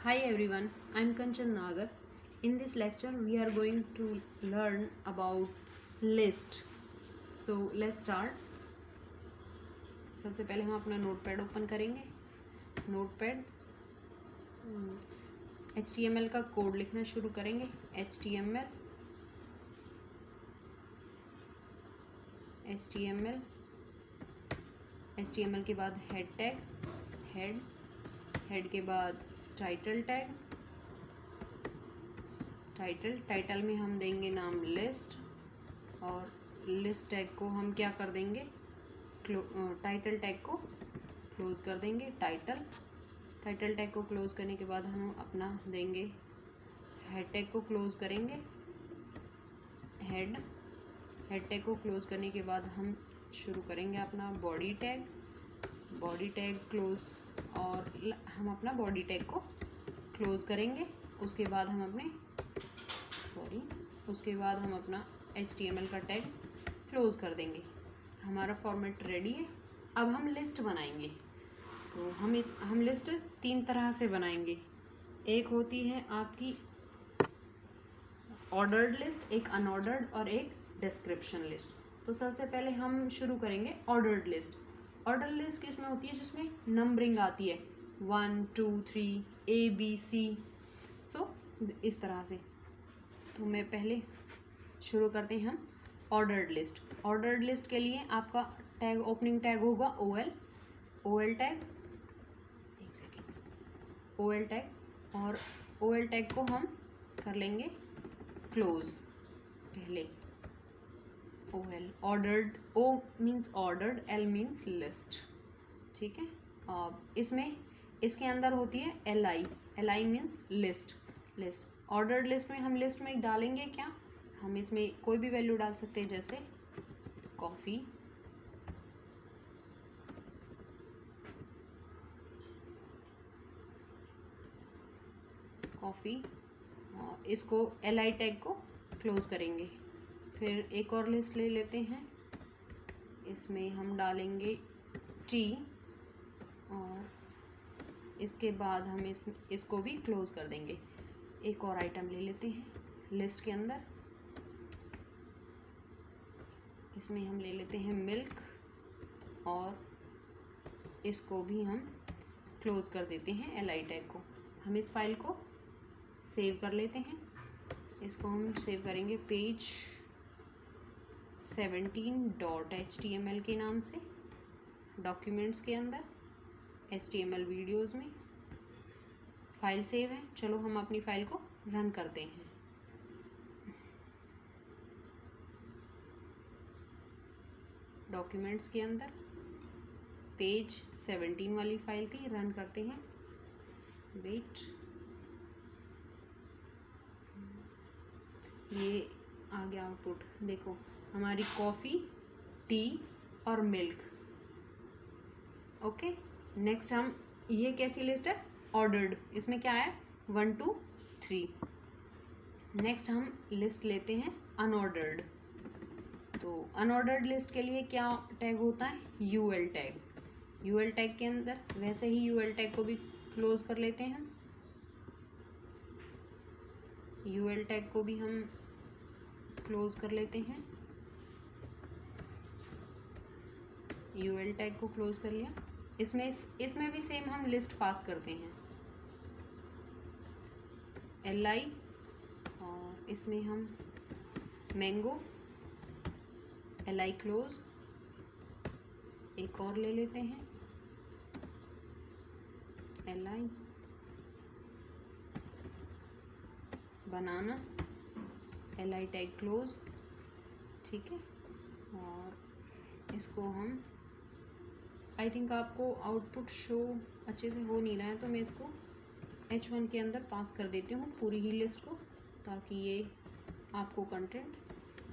Hi everyone, I'm Kanchan Nagar. In this lecture, we are going to learn about list. So let's start. सबसे पहले हम अपना notepad open करेंगे. Notepad HTML का code लिखना शुरू करेंगे. HTML के बाद हेड टैग, हेड के बाद टाइटल टैग, टाइटल में हम देंगे नाम लिस्ट और लिस्ट टैग को हम क्या कर देंगे, टाइटल टैग को क्लोज कर देंगे. टाइटल टैग को क्लोज करने के बाद हम अपना देंगे हेड टैग को क्लोज करेंगे. हेड टैग को क्लोज करने के बाद हम शुरू करेंगे अपना बॉडी टैग क्लोज, और हम अपना बॉडी टैग को क्लोज करेंगे. उसके बाद हम अपना HTML का टैग क्लोज कर देंगे. हमारा फॉर्मेट रेडी है. अब हम लिस्ट बनाएंगे. तो हम लिस्ट 3 तरह से बनाएंगे. एक होती है आपकी ऑर्डर्ड लिस्ट, एक अनऑर्डर्ड और एक डिस्क्रिप्शन लिस्ट. तो सबसे पहले हम शुरू करेंगे ऑर्डर्ड लिस्ट. ऑर्डर्ड लिस्ट किसमें होती है? जिसमें नंबरिंग आती है 1 2 3 ABC. सो इस तरह से. तो मैं पहले शुरू करते हैं हम ऑर्डर्ड लिस्ट. ऑर्डर्ड लिस्ट के लिए आपका टैग, ओपनिंग टैग होगा OL टैग. एक सेकेंड. OL टैग, और OL टैग को हम कर लेंगे क्लोज. पहले OL ordered, O means ordered, L means list. ठीक है. इसके अंदर होती है LI means list. Ordered list में हम लिस्ट में डालेंगे क्या? हम इसमें कोई भी वैल्यू डाल सकते हैं, जैसे कॉफ़ी, इसको LI टैग को क्लोज करेंगे. फिर एक और लिस्ट ले लेते हैं. इसमें हम डालेंगे टी, और इसके बाद हम इसको भी क्लोज कर देंगे. एक और आइटम ले लेते हैं लिस्ट के अंदर. इसमें हम ले लेते हैं मिल्क, और इसको भी हम क्लोज कर देते हैं LI टैग को. हम इस फाइल को सेव कर लेते हैं. इसको हम सेव करेंगे पेज 17.html के नाम से, डॉक्यूमेंट्स के अंदर HTML वीडियोज़ में. फाइल सेव है. चलो हम अपनी फाइल को रन करते हैं. डॉक्यूमेंट्स के अंदर पेज 17 वाली फाइल थी. रन करते हैं. वेट, ये आ गया आउटपुट. देखो हमारी कॉफ़ी, टी और मिल्क. ओके. नेक्स्ट हम, ये कैसी लिस्ट है? ऑर्डर्ड. इसमें क्या है? 1 2 3. नेक्स्ट हम लिस्ट लेते हैं अनऑर्डर्ड. तो अनऑर्डर्ड लिस्ट के लिए क्या टैग होता है? UL टैग के अंदर वैसे ही UL टैग को भी क्लोज कर लेते हैं. UL टैग को भी हम क्लोज कर लेते हैं. UL टैग को क्लोज कर लिया. इसमें भी सेम हम लिस्ट पास करते हैं LI, और इसमें हम मैंगो, LI क्लोज. एक और ले लेते हैं LI, बनाना, LI टैग क्लोज. ठीक है. और इसको हम, आई थिंक आपको आउटपुट शो अच्छे से हो नहीं रहा है, तो मैं इसको H1 के अंदर पास कर देती हूँ पूरी ही लिस्ट को, ताकि ये आपको कंटेंट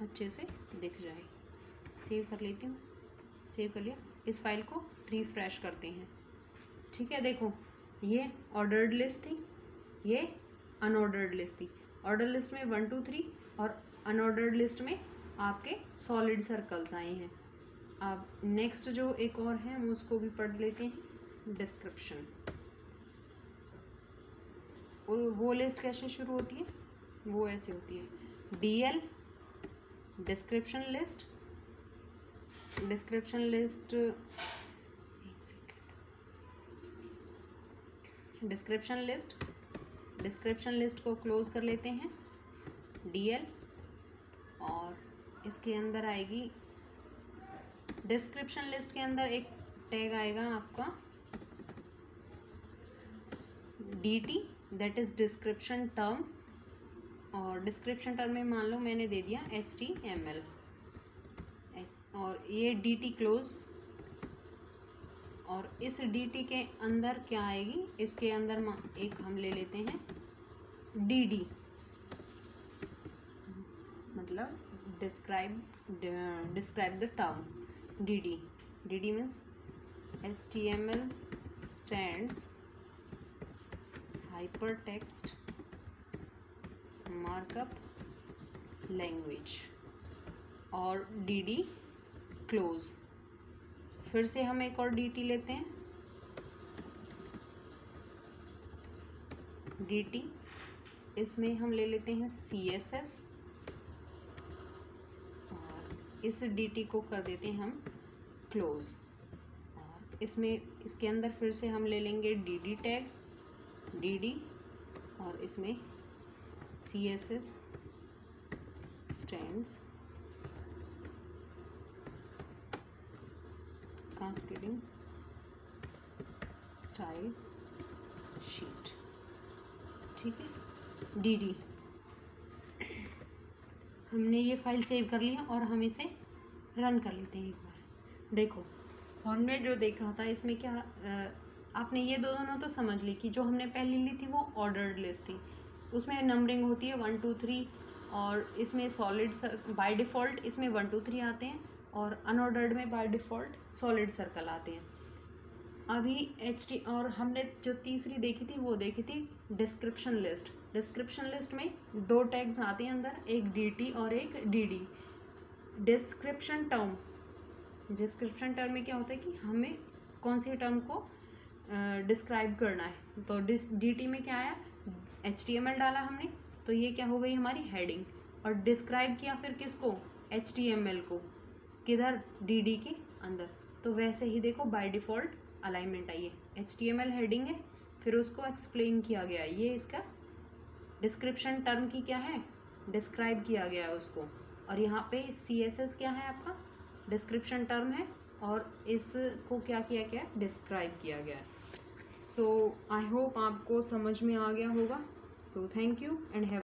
अच्छे से दिख जाए. सेव कर लेती हूँ. सेव कर लिया. इस फाइल को रिफ्रेश करते हैं. ठीक है. देखो ये ऑर्डर्ड लिस्ट थी, ये अनऑर्डर्ड लिस्ट थी. ऑर्डर लिस्ट में 1 2 3, और अनऑर्डर्ड लिस्ट में आपके सॉलिड सर्कल्स आए हैं. अब नेक्स्ट जो एक और है हम उसको भी पढ़ लेते हैं, डिस्क्रिप्शन. वो लिस्ट कैसे शुरू होती है, वो ऐसे होती है, DL description list, description list, description list, description list को क्लोज कर लेते हैं DL, और इसके अंदर आएगी डिस्क्रिप्शन लिस्ट के अंदर एक टैग आएगा आपका DT, that is description term, और डिस्क्रिप्शन टर्म में मान लो मैंने दे दिया HTML, और ये DT क्लोज, और इस DT के अंदर क्या आएगी, इसके अंदर एक हम ले लेते हैं DD, मतलब describe the term, DD means HTML stands hypertext markup language, और DD क्लोज। फिर से हम एक और DT लेते हैं, DT, इसमें हम ले लेते हैं CSS, और इस DT को कर देते हैं हम क्लोज, और इसमें इसके अंदर फिर से हम ले लेंगे DD टैग, DD, और इसमें CSS stands cascading style sheet, ठीक है। DD, हमने ये फाइल सेव कर लिया और हम इसे रन कर लेते हैं एक बार। देखो हमने जो देखा था इसमें क्या, आपने ये दोनों तो समझ ली कि जो हमने पहले ली थी वो ऑर्डर्ड लिस्ट थी, उसमें नंबरिंग होती है 1 2 3, और इसमें सॉलिड बाय डिफ़ॉल्ट इसमें 1 2 3 आते हैं, और अनऑर्डर्ड में बाय डिफ़ॉल्ट सॉलिड सर्कल आते हैं। अभी और हमने जो तीसरी देखी थी वो देखी थी डिस्क्रिप्शन लिस्ट। डिस्क्रिप्शन लिस्ट में 2 टैग्स आते हैं अंदर, एक DT और एक DD। डिस्क्रिप्शन टर्म में क्या होता है कि हमें कौन सी टर्म को डिस्क्राइब करना है, तो DT में क्या आया, HTML डाला हमने, तो ये क्या हो गई हमारी हेडिंग, और डिस्क्राइब किया फिर किसको, HTML को, किधर, DD के अंदर। तो वैसे ही देखो बाय डिफ़ॉल्ट अलाइनमेंट आई है, HTML हेडिंग है, फिर उसको एक्सप्लेन किया गया, ये इसका डिस्क्रिप्शन टर्म की क्या है, डिस्क्राइब किया गया है उसको, और यहाँ पे CSS क्या है आपका, डिस्क्रिप्शन टर्म है, और इसको क्या किया गया, डिस्क्राइब किया गया है। सो आई होप आपको समझ में आ गया होगा। So thank you and have